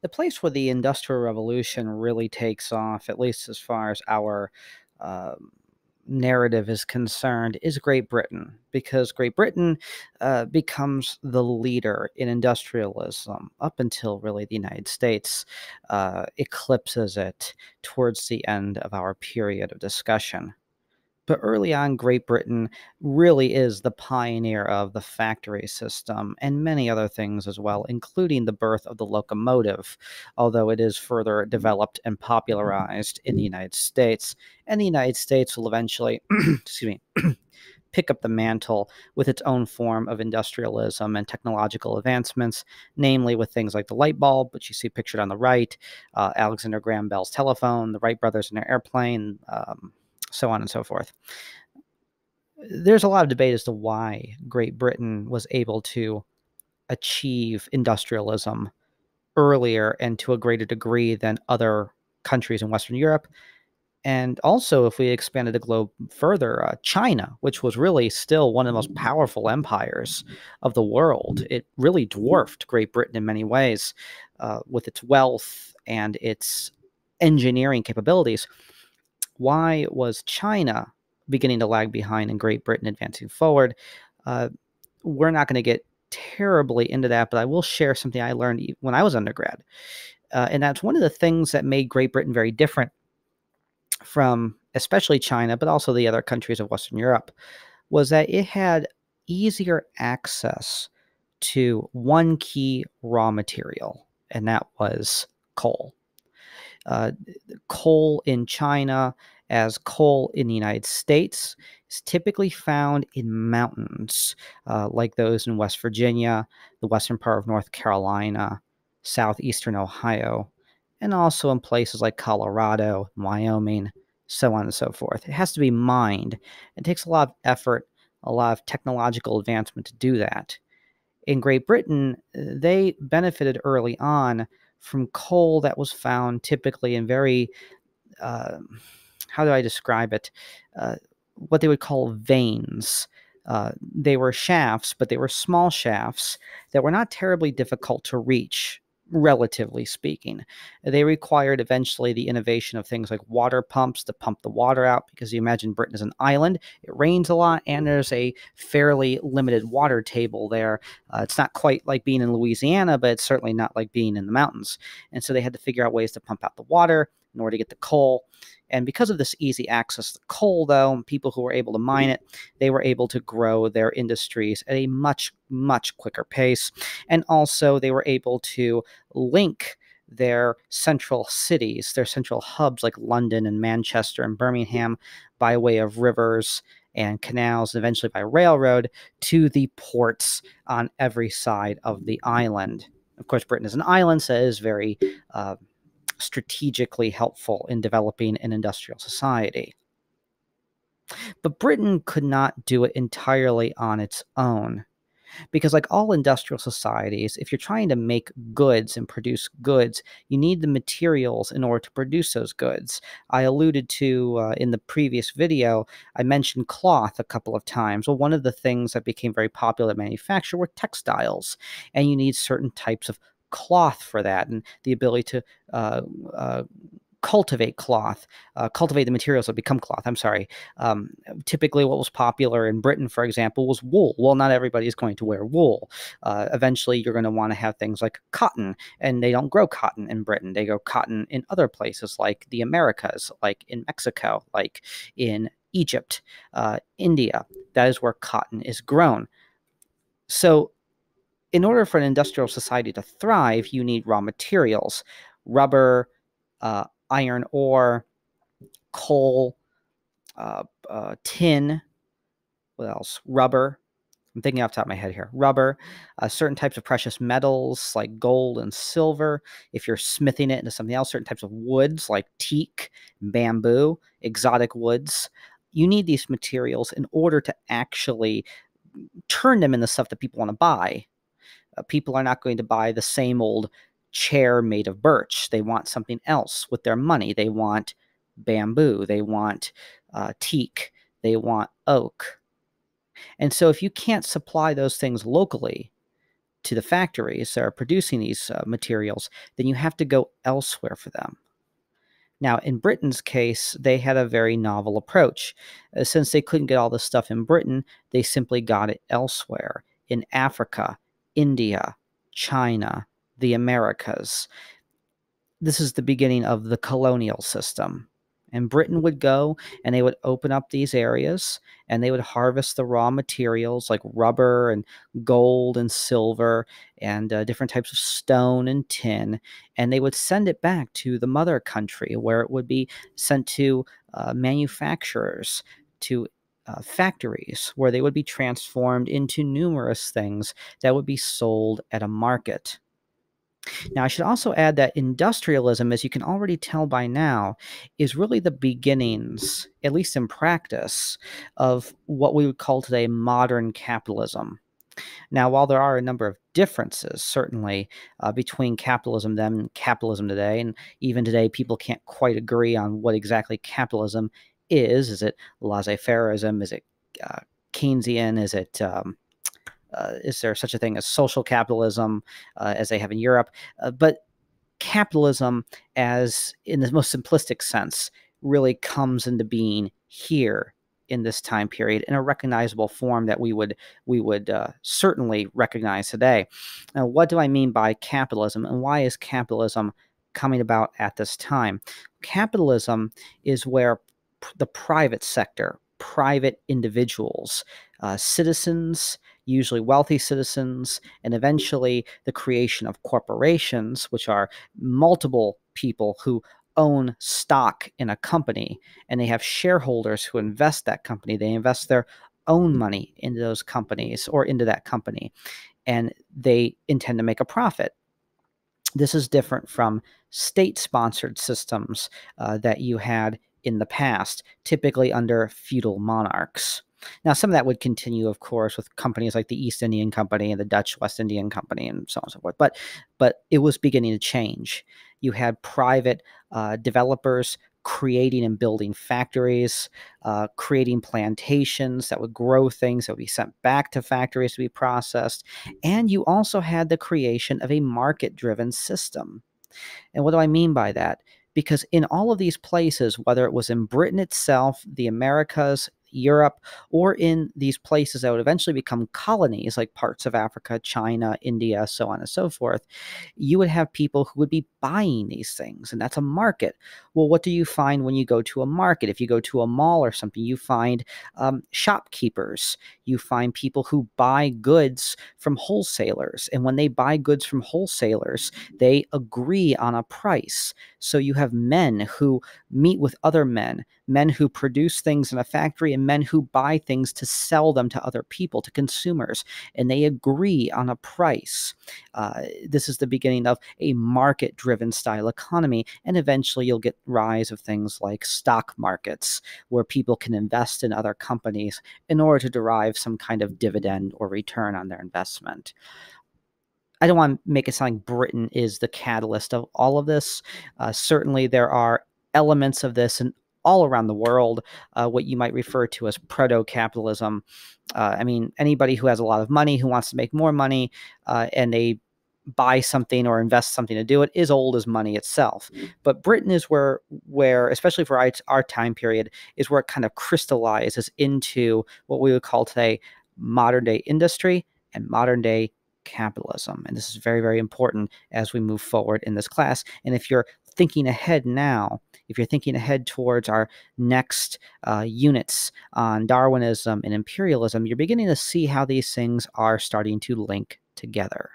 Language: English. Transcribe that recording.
The place where the Industrial Revolution really takes off, at least as far as our um, narrative is concerned, is Great Britain, because Great Britain becomes the leader in industrialism up until really the United States eclipses it towards the end of our period of discussion. But early on, Great Britain really is the pioneer of the factory system and many other things as well, including the birth of the locomotive, although it is further developed and popularized in the United States. And the United States will eventually, excuse me, pick up the mantle with its own form of industrialism and technological advancements, namely with things like the light bulb, which you see pictured on the right, Alexander Graham Bell's telephone, the Wright brothers in their airplane, so on and so forth. There's a lot of debate as to why Great Britain was able to achieve industrialism earlier and to a greater degree than other countries in Western Europe. And also, if we expanded the globe further, China, which was really still one of the most powerful empires of the world, it really dwarfed Great Britain in many ways with its wealth and its engineering capabilities. Why was China beginning to lag behind and Great Britain advancing forward? Uh, we're not going to get terribly into that, but I will share something I learned when I was undergrad. And that's one of the things that made Great Britain very different from especially China, but also the other countries of Western Europe, was that it had easier access to one key raw material, and that was coal. Uh, Coal in China, as coal in the United States, is typically found in mountains like those in West Virginia, the western part of North Carolina, southeastern Ohio, and also in places like Colorado, Wyoming, so on and so forth. It has to be mined. It takes a lot of effort, a lot of technological advancement to do that. In Great Britain, they benefited early on from coal that was found typically in very, uh, how do I describe it? What they would call veins. They were shafts, but they were small shafts that were not terribly difficult to reach, relatively speaking. They required eventually the innovation of things like water pumps to pump the water out, because you imagine Britain is an island, it rains a lot, and there's a fairly limited water table there. It's not quite like being in Louisiana, but it's certainly not like being in the mountains. And so they had to figure out ways to pump out the water in order to get the coal. And because of this easy access to coal, though, people who were able to mine it, they were able to grow their industries at a much, much quicker pace. And also, they were able to link their central cities, their central hubs like London and Manchester and Birmingham, by way of rivers and canals, and eventually by railroad, to the ports on every side of the island. Of course, Britain is an island, so it is very strategically helpful in developing an industrial society. But Britain could not do it entirely on its own. Because, like all industrial societies, if you're trying to make goods and produce goods, you need the materials in order to produce those goods. I alluded to in the previous video, I mentioned cloth a couple of times. Well, one of the things that became very popular to manufacture were textiles, and you need certain types of cloth for that, and the ability to uh, uh, cultivate cloth, cultivate the materials that become cloth. I'm sorry. Typically, what was popular in Britain, for example, was wool. Well, not everybody is going to wear wool. Eventually, you're going to want to have things like cotton, and they don't grow cotton in Britain. They grow cotton in other places, like the Americas, like in Mexico, like in Egypt, India. That is where cotton is grown. So, in order for an industrial society to thrive, you need raw materials, rubber, uh, iron ore, coal, tin, what else? Rubber. I'm thinking off the top of my head here. Rubber, certain types of precious metals like gold and silver. If you're smithing it into something else, certain types of woods like teak, bamboo, exotic woods. You need these materials in order to actually turn them into stuff that people want to buy. People are not going to buy the same old chair made of birch. They want something else with their money. They want bamboo. They want teak. They want oak. And so if you can't supply those things locally to the factories that are producing these materials, then you have to go elsewhere for them. Now, in Britain's case, they had a very novel approach. Since they couldn't get all this stuff in Britain, they simply got it elsewhere in Africa, India, China, the Americas. This is the beginning of the colonial system. And Britain would go and they would open up these areas and they would harvest the raw materials like rubber and gold and silver and different types of stone and tin. And they would send it back to the mother country where it would be sent to manufacturers, to factories where they would be transformed into numerous things that would be sold at a market. Now, I should also add that industrialism, as you can already tell by now, is really the beginnings, at least in practice, of what we would call today modern capitalism. Now, while there are a number of differences, certainly, between capitalism then and capitalism today, and even today people can't quite agree on what exactly capitalism is. Is it laissez-faireism? Is it Keynesian? Is there such a thing as social capitalism as they have in Europe? But capitalism, as in the most simplistic sense, really comes into being here in this time period in a recognizable form that we would certainly recognize today. Now, what do I mean by capitalism, and why is capitalism coming about at this time? Capitalism is where the private sector, private individuals, citizens, usually wealthy citizens, and eventually the creation of corporations, which are multiple people who own stock in a company, and they have shareholders who invest that company. They invest their own money into those companies or into that company, and they intend to make a profit. This is different from state-sponsored systems that you had in the past, typically under feudal monarchs. Now, some of that would continue, of course, with companies like the East Indian Company and the Dutch West Indian Company and so on and so forth. But it was beginning to change. You had private developers creating and building factories, creating plantations that would grow things that would be sent back to factories to be processed. And you also had the creation of a market-driven system. And what do I mean by that? Because in all of these places, whether it was in Britain itself, the Americas, Europe, or in these places that would eventually become colonies like parts of Africa, China, India, so on and so forth, you would have people who would be buying these things, and that's a market. Well, what do you find when you go to a market? If you go to a mall or something, you find shopkeepers. You find people who buy goods from wholesalers, and when they buy goods from wholesalers, they agree on a price. So you have men who meet with other men, men who produce things in a factory, and men who buy things to sell them to other people, to consumers, and they agree on a price. This is the beginning of a market-driven style economy, and eventually you'll get rise of things like stock markets, where people can invest in other companies in order to derive some kind of dividend or return on their investment. I don't want to make it sound like Britain is the catalyst of all of this. Certainly, there are elements of this in all around the world, what you might refer to as proto-capitalism. I mean, anybody who has a lot of money, who wants to make more money, and they buy something or invest something to do it, is old as money itself. But Britain is where especially for our time period, is where it kind of crystallizes into what we would call today modern day industry and modern day capitalism. And this is very, very important as we move forward in this class. And if you're thinking ahead now, if you're thinking ahead towards our next units on Darwinism and imperialism, you're beginning to see how these things are starting to link together.